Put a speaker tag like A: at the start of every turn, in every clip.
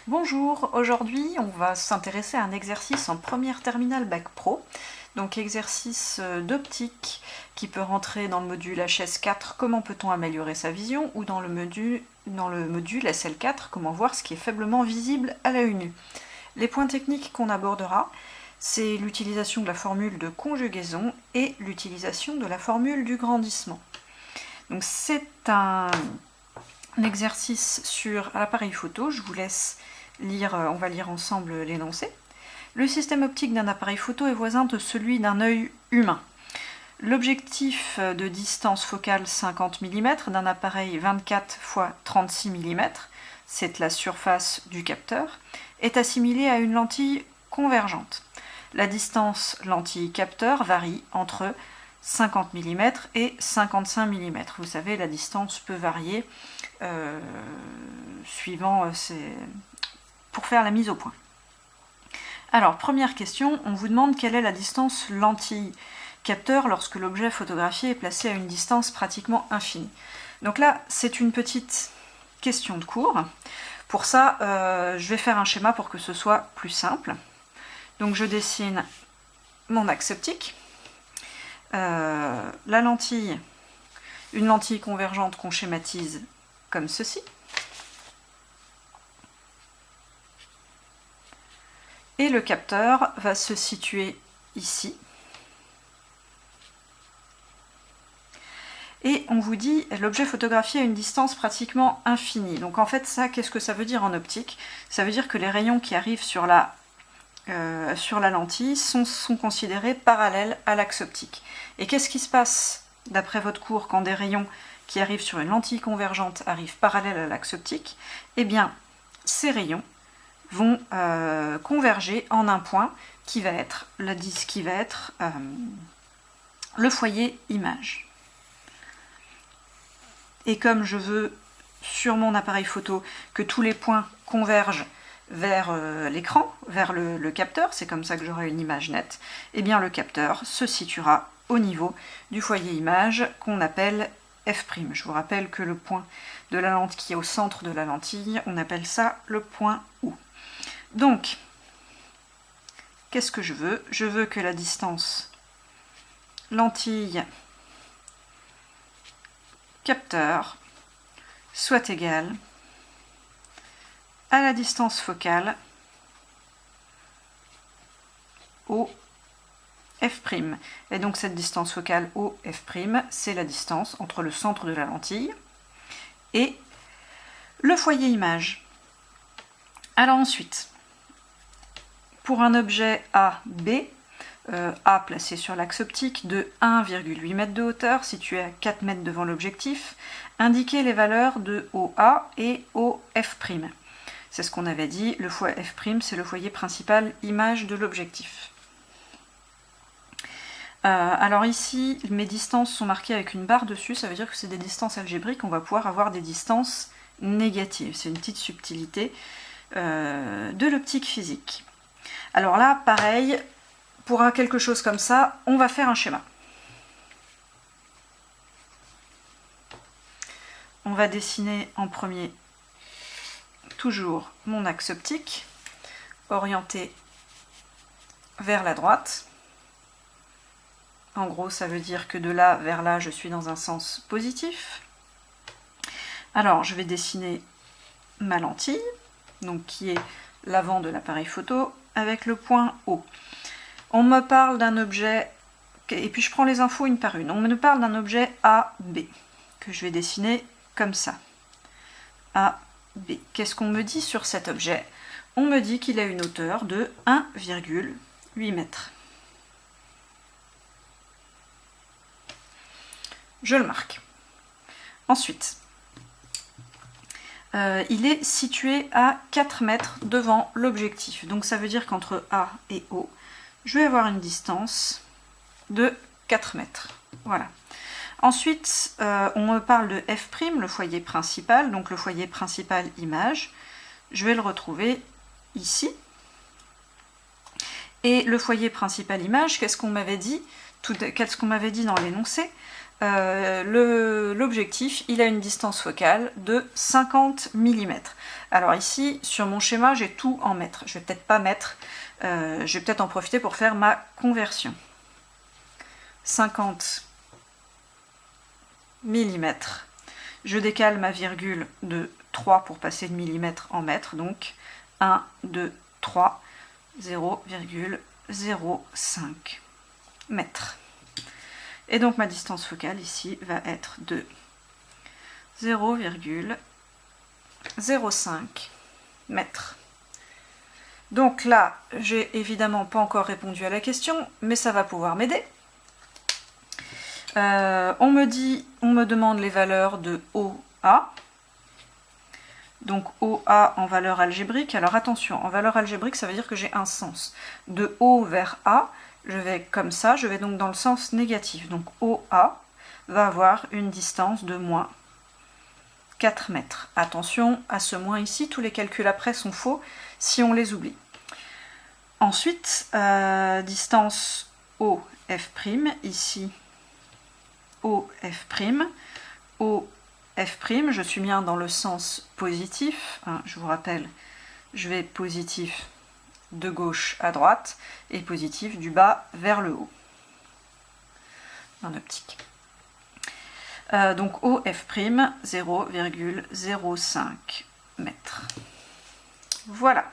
A: Bonjour, aujourd'hui on va s'intéresser à un exercice en première terminale Bac Pro, donc exercice d'optique qui peut rentrer dans le module HS4, comment peut-on améliorer sa vision, ou dans le module SL4, comment voir ce qui est faiblement visible à l'œil nu. Les points techniques qu'on abordera, c'est l'utilisation de la formule de conjugaison et l'utilisation de la formule du grandissement. Donc c'est un exercice sur l'appareil photo, je vous laisse lire, on va lire ensemble l'énoncé. Le système optique d'un appareil photo est voisin de celui d'un œil humain. L'objectif de distance focale 50 mm d'un appareil 24 x 36 mm, c'est la surface du capteur, est assimilé à une lentille convergente. La distance lentille-capteur varie entre 50 mm et 55 mm. Vous savez, la distance peut varier suivant pour faire la mise au point. Alors, première question, on vous demande quelle est la distance lentille-capteur lorsque l'objet photographié est placé à une distance pratiquement infinie. Donc là, c'est une petite question de cours. Pour ça, je vais faire un schéma pour que ce soit plus simple. Donc je dessine mon axe optique. La lentille, une lentille convergente qu'on schématise comme ceci. Et le capteur va se situer ici. Et on vous dit, l'objet photographié à une distance pratiquement infinie. Donc en fait, ça, qu'est-ce que ça veut dire en optique? Ça veut dire que les rayons qui arrivent sur la lentille sont considérés parallèles à l'axe optique. Et qu'est-ce qui se passe, d'après votre cours, quand des rayons qui arrivent sur une lentille convergente arrivent parallèles à l'axe optique? Eh bien, ces rayons vont converger en un point qui va être le foyer image. Et comme je veux sur mon appareil photo que tous les points convergent vers l'écran, vers le capteur, c'est comme ça que j'aurai une image nette, et bien le capteur se situera au niveau du foyer image qu'on appelle F'. Je vous rappelle que le point de la lentille qui est au centre de la lentille, on appelle ça le point O. Donc, qu'est-ce que je veux? Je veux que la distance lentille capteur soit égale à la distance focale au F'. Et donc cette distance focale au F', c'est la distance entre le centre de la lentille et le foyer image. Alors ensuite, pour un objet AB, A placé sur l'axe optique de 1,8 m de hauteur, situé à 4 mètres devant l'objectif, indiquez les valeurs de OA et OF'. C'est ce qu'on avait dit, le foyer F', c'est le foyer principal image de l'objectif. Alors ici, mes distances sont marquées avec une barre dessus, ça veut dire que c'est des distances algébriques, on va pouvoir avoir des distances négatives. C'est une petite subtilité de l'optique physique. Alors là, pareil, pour quelque chose comme ça, on va faire un schéma. On va dessiner en premier toujours mon axe optique, orienté vers la droite. En gros, ça veut dire que de là vers là, je suis dans un sens positif. Alors, je vais dessiner ma lentille, donc qui est l'avant de l'appareil photo, avec le point O. On me parle d'un objet, et puis je prends les infos une par une. On me parle d'un objet AB, que je vais dessiner comme ça. AB. Qu'est-ce qu'on me dit sur cet objet? On me dit qu'il a une hauteur de 1,8 m. Je le marque. Ensuite, il est situé à 4 mètres devant l'objectif. Donc ça veut dire qu'entre A et O, je vais avoir une distance de 4 mètres. Voilà. Ensuite, on me parle de F', le foyer principal, donc le foyer principal image. Je vais le retrouver ici. Et le foyer principal image, qu'est-ce qu'on m'avait dit? Qu'est-ce qu'on m'avait dit dans l'énoncé? l'objectif, il a une distance focale de 50 mm. Alors ici, sur mon schéma, j'ai tout en mètres. Je vais peut-être pas mettre, je vais peut-être en profiter pour faire ma conversion. 50 mm. Je décale ma virgule de 3 pour passer de millimètres en mètres, donc 1, 2, 3, 0,05 mètres. Et donc ma distance focale ici va être de 0,05 mètres. Donc là, j'ai évidemment pas encore répondu à la question, mais ça va pouvoir m'aider. On me demande les valeurs de OA. Donc OA en valeur algébrique. Alors attention, en valeur algébrique, ça veut dire que j'ai un sens. De O vers A, je vais comme ça, je vais donc dans le sens négatif. Donc OA va avoir une distance de moins 4 mètres. Attention à ce moins ici, tous les calculs après sont faux si on les oublie. Ensuite, distance OF', ici OF', OF', je suis bien dans le sens positif, hein, je vous rappelle, je vais positif de gauche à droite et positif du bas vers le haut en optique. Donc OF', 0,05 mètres. Voilà.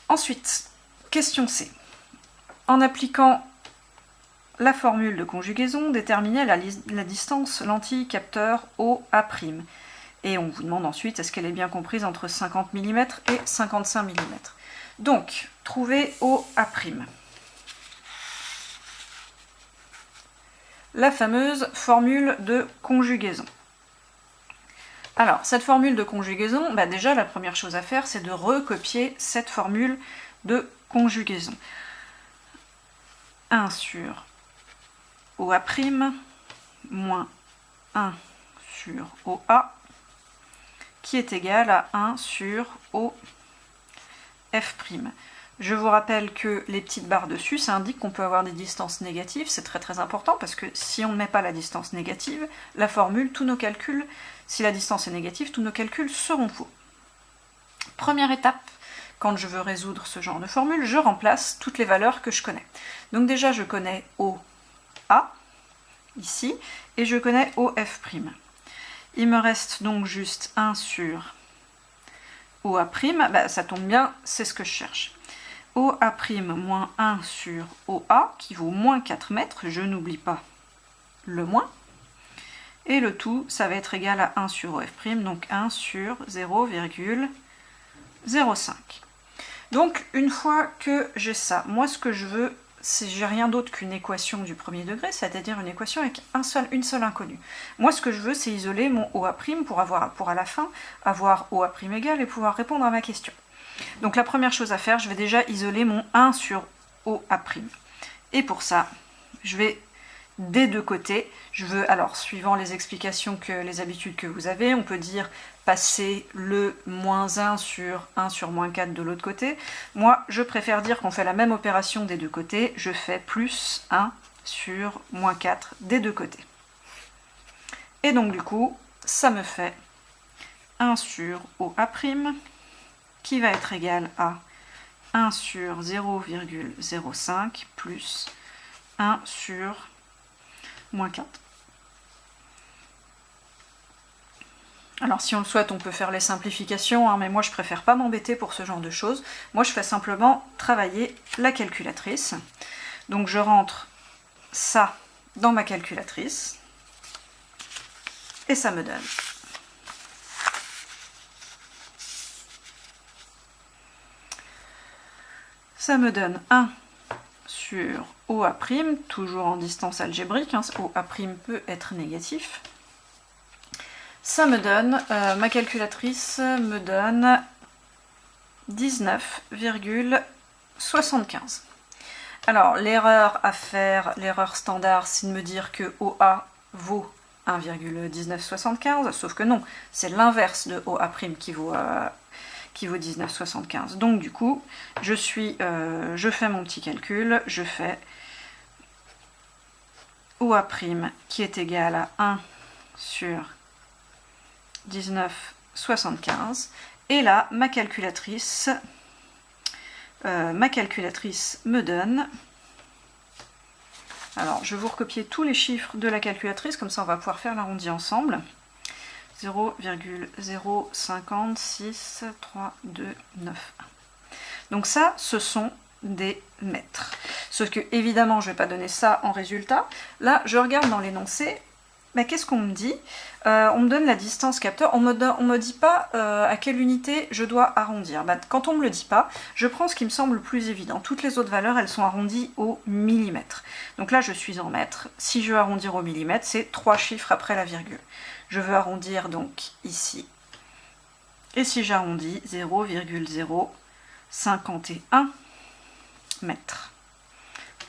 A: Ensuite, question C. En appliquant la formule de conjugaison, déterminez la distance lentille capteur OA'. Et on vous demande ensuite est-ce qu'elle est bien comprise entre 50 mm et 55 mm. Donc, trouvez OA'. La fameuse formule de conjugaison. Alors, cette formule de conjugaison, déjà la première chose à faire, c'est de recopier cette formule de conjugaison. 1 sur OA' moins 1 sur OA qui est égal à 1 sur OF'. Je vous rappelle que les petites barres dessus, ça indique qu'on peut avoir des distances négatives, c'est très très important parce que si on ne met pas la distance négative, la formule, tous nos calculs, si la distance est négative, tous nos calculs seront faux. Première étape, quand je veux résoudre ce genre de formule, je remplace toutes les valeurs que je connais. Donc déjà, je connais OA, ici, et je connais OF'. Il me reste donc juste 1 sur OA', ça tombe bien, c'est ce que je cherche. OA' moins 1 sur OA, qui vaut moins 4 mètres, je n'oublie pas le moins. Et le tout, ça va être égal à 1 sur OF', donc 1 sur 0,05. Donc, une fois que j'ai ça, moi ce que je veux, j'ai rien d'autre qu'une équation du premier degré, c'est-à-dire une équation avec une seule inconnue. Moi ce que je veux, c'est isoler mon OA' pour à la fin avoir OA' égal et pouvoir répondre à ma question. Donc la première chose à faire, je vais déjà isoler mon 1 sur OA'. Et pour ça, je vais des deux côtés, je veux, alors suivant les explications les habitudes que vous avez, on peut dire passer le moins 1 sur moins 4 de l'autre côté. Moi, je préfère dire qu'on fait la même opération des deux côtés, je fais plus 1 sur moins 4 des deux côtés. Et donc du coup, ça me fait 1 sur OA' qui va être égal à 1 sur 0,05 plus 1 sur moins 4. Alors si on le souhaite, on peut faire les simplifications, hein, mais moi je préfère pas m'embêter pour ce genre de choses. Moi je fais simplement travailler la calculatrice. Donc je rentre ça dans ma calculatrice et ça me donne ça me donne 1 sur OA', toujours en distance algébrique, hein, OA' peut être négatif. Ça me donne, ma calculatrice me donne 19,75. Alors l'erreur à faire, l'erreur standard, c'est de me dire que OA vaut 1,1975, sauf que non, c'est l'inverse de OA' qui vaut 19,75. Donc du coup, je fais mon petit calcul, je fais OA' qui est égal à 1 sur 19,75. Et là, ma calculatrice me donne... Alors, je vais vous recopier tous les chiffres de la calculatrice, comme ça on va pouvoir faire l'arrondi ensemble. 0,056329. Donc ça, ce sont des mètres. Sauf que, évidemment, je ne vais pas donner ça en résultat. Là, je regarde dans l'énoncé, mais qu'est-ce qu'on me dit? On me donne la distance capteur, on me dit pas à quelle unité je dois arrondir. Quand on me le dit pas, je prends ce qui me semble le plus évident. Toutes les autres valeurs, elles sont arrondies au millimètre. Donc là, je suis en mètres. Si je veux arrondir au millimètre, c'est 3 chiffres après la virgule. Je veux arrondir donc ici. Et si j'arrondis, 0,051 mètres.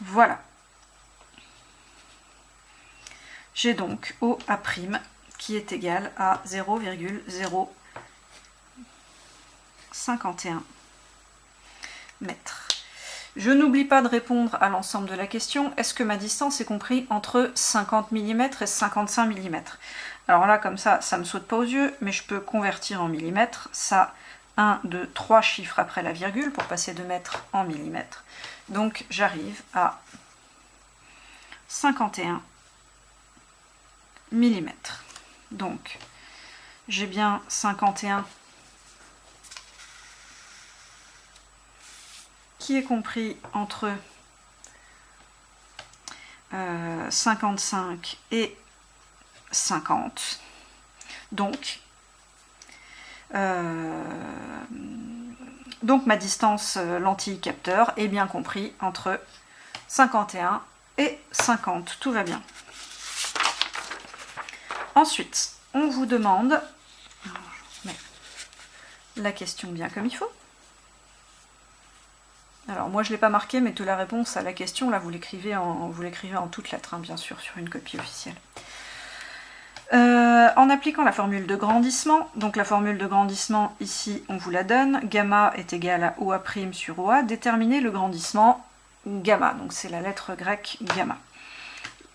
A: Voilà. J'ai donc OA' qui est égal à 0,051 mètres. Je n'oublie pas de répondre à l'ensemble de la question. Est-ce que ma distance est comprise entre 50 mm et 55 mm? Alors là, comme ça ne me saute pas aux yeux, mais je peux convertir en millimètres. Ça, 1, 2, 3 chiffres après la virgule pour passer de mètres en millimètres. Donc j'arrive à 51 mm. Donc j'ai bien 51 qui est compris entre 55 et 50. Donc ma distance lentille capteur est bien compris entre 51 et 50. Tout va bien. Ensuite, on vous demande, je mets la question bien comme il faut. Alors moi je ne l'ai pas marqué, mais toute la réponse à la question, là vous l'écrivez en toutes lettres, hein, bien sûr, sur une copie officielle. En appliquant la formule de grandissement, donc la formule de grandissement ici on vous la donne, gamma est égal à OA' sur OA, déterminez le grandissement gamma, donc c'est la lettre grecque gamma.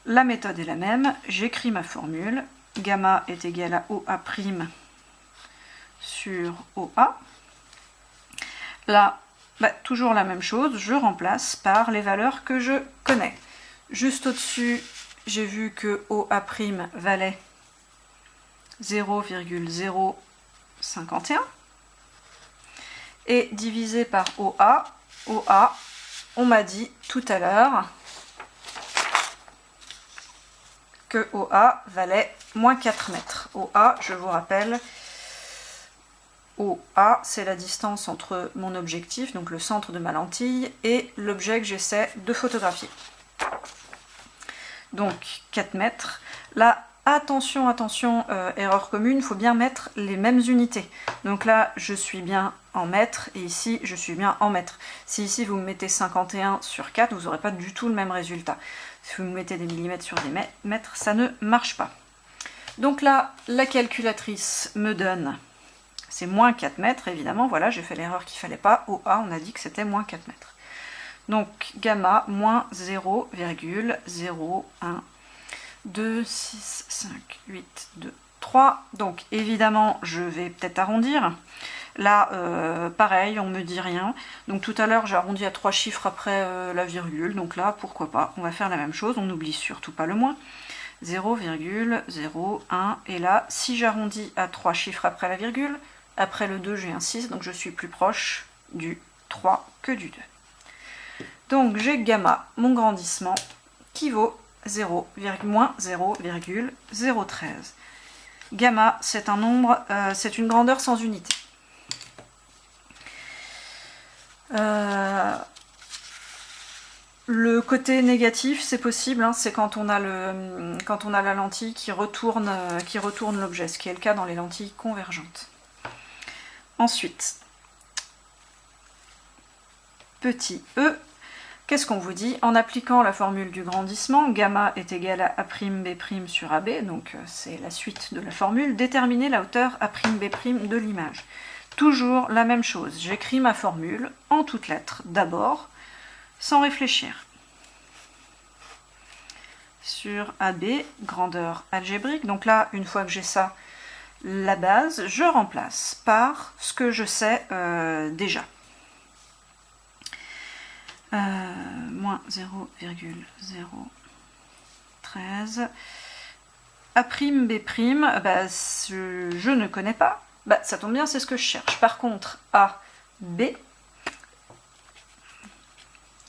A: La méthode est la même, j'écris ma formule, gamma est égal à OA' sur OA. Là, toujours la même chose, je remplace par les valeurs que je connais. Juste au-dessus, j'ai vu que OA' valait 0,051 et divisé par OA, on m'a dit tout à l'heure que OA valait moins 4 mètres. OA, je vous rappelle, OA, c'est la distance entre mon objectif, donc le centre de ma lentille, et l'objet que j'essaie de photographier. Donc 4 mètres. Là, attention, erreur commune, il faut bien mettre les mêmes unités. Donc là, je suis bien en mètres, et ici, je suis bien en mètres. Si ici, vous me mettez 51 sur 4, vous n'aurez pas du tout le même résultat. Si vous me mettez des millimètres sur des mètres, ça ne marche pas. Donc là, la calculatrice me donne, c'est moins 4 mètres, évidemment, voilà, j'ai fait l'erreur qu'il ne fallait pas. OA, on a dit que c'était moins 4 mètres. Donc, gamma, moins 0,0126582 3. Donc, évidemment, je vais peut-être arrondir. Là, pareil, on ne me dit rien. Donc, tout à l'heure, j'ai arrondi à 3 chiffres après la virgule. Donc là, pourquoi pas, on va faire la même chose. On n'oublie surtout pas le moins. 0,01. Et là, si j'arrondis à 3 chiffres après la virgule, après le 2, j'ai un 6. Donc, je suis plus proche du 3 que du 2. Donc, j'ai gamma, mon grandissement, qui vaut moins 0,013. Gamma, c'est un nombre, c'est une grandeur sans unité. Le côté négatif, c'est possible, hein, c'est quand on a la lentille qui retourne l'objet, ce qui est le cas dans les lentilles convergentes. Ensuite, petit e, qu'est-ce qu'on vous dit? En appliquant la formule du grandissement, gamma est égal à A'B' sur AB, donc c'est la suite de la formule, déterminer la hauteur A'B' de l'image. toujours la même chose. J'écris ma formule en toutes lettres d'abord, sans réfléchir. Sur AB, grandeur algébrique. Donc là, une fois que j'ai ça, la base, je remplace par ce que je sais déjà. Moins 0,013. A', B', bah, je ne connais pas. Bah, ça tombe bien, c'est ce que je cherche. Par contre, A, B,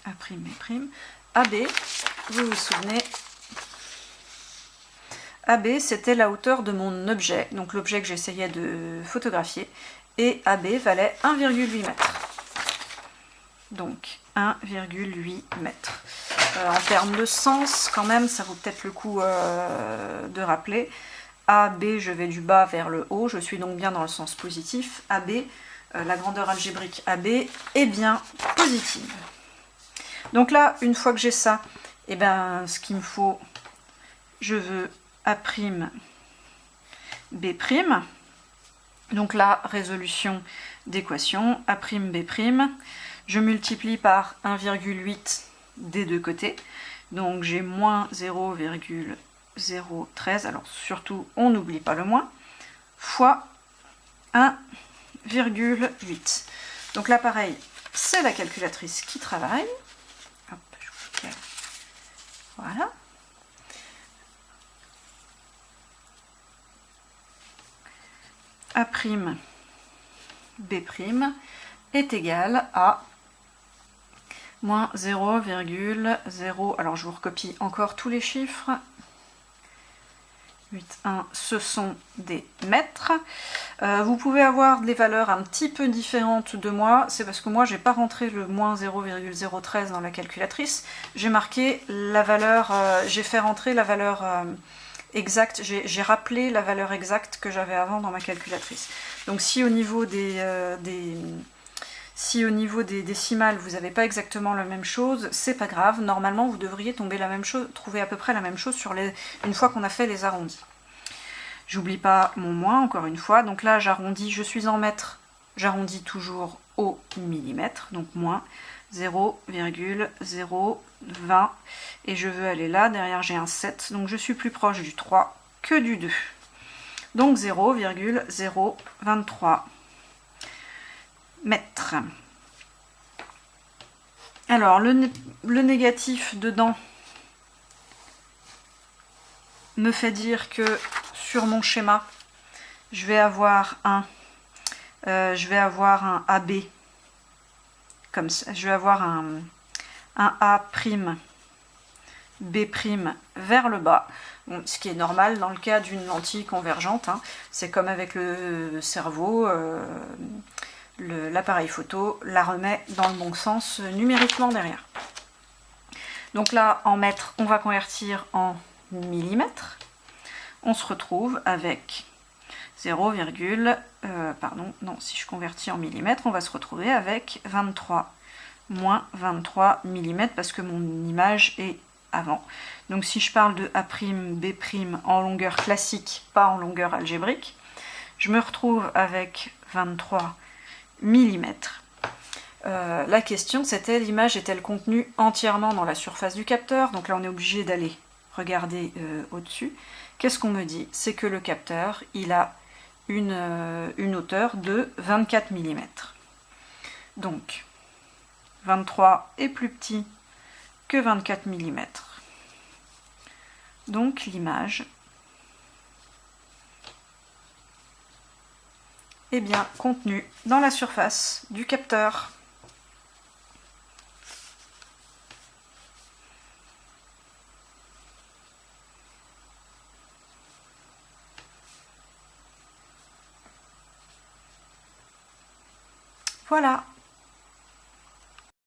A: A', B', AB, vous vous souvenez, AB, c'était la hauteur de mon objet, donc l'objet que j'essayais de photographier, et AB valait 1,8 m. Donc 1,8 m. En termes de sens, quand même, ça vaut peut-être le coup de rappeler. AB, je vais du bas vers le haut, je suis donc bien dans le sens positif. AB, la grandeur algébrique AB est bien positive. Donc là, une fois que j'ai ça, eh ben, ce qu'il me faut, je veux A', B'. Donc là, résolution d'équation, A', B'. Je multiplie par 1,8 des deux côtés. Donc j'ai moins 0,013, alors surtout on n'oublie pas le moins, fois 1,8. Donc là pareil, c'est la calculatrice qui travaille. Hop, voilà. A', B' est égal à moins 0,0, alors je vous recopie encore tous les chiffres, 8,1, ce sont des mètres. Vous pouvez avoir des valeurs un petit peu différentes de moi, c'est parce que moi j'ai pas rentré le moins 0,013 dans la calculatrice, j'ai marqué la valeur, j'ai fait rentrer la valeur exacte, j'ai rappelé la valeur exacte que j'avais avant dans ma calculatrice. Donc si au niveau si au niveau des décimales, vous n'avez pas exactement la même chose, c'est pas grave. Normalement, vous devriez trouver à peu près la même chose une fois qu'on a fait les arrondis. J'oublie pas mon moins, encore une fois. Donc là, j'arrondis, je suis en mètres, j'arrondis toujours au millimètre. Donc moins 0,020. Et je veux aller là, derrière j'ai un 7. Donc je suis plus proche du 3 que du 2. Donc 0,023 mètres. Alors le négatif dedans me fait dire que sur mon schéma je vais avoir un AB comme ça, je vais avoir un A', B' vers le bas, bon, ce qui est normal dans le cas d'une lentille convergente, hein. C'est comme avec le cerveau, l'appareil photo la remet dans le bon sens numériquement derrière. Donc là, en mètres, on va convertir en millimètres. On se retrouve avec 0, pardon, non, si je convertis en millimètres, on va se retrouver avec 23, moins 23 mm, parce que mon image est avant. Donc si je parle de A', B' en longueur classique, pas en longueur algébrique, je me retrouve avec 23 mm. La question c'était, l'image est-elle contenue entièrement dans la surface du capteur? Donc là on est obligé d'aller regarder au-dessus. Qu'est-ce qu'on me dit? C'est que le capteur, il a une hauteur de 24 mm. Donc 23 est plus petit que 24 mm. Donc l'image est bien contenue dans la surface du capteur. Voilà.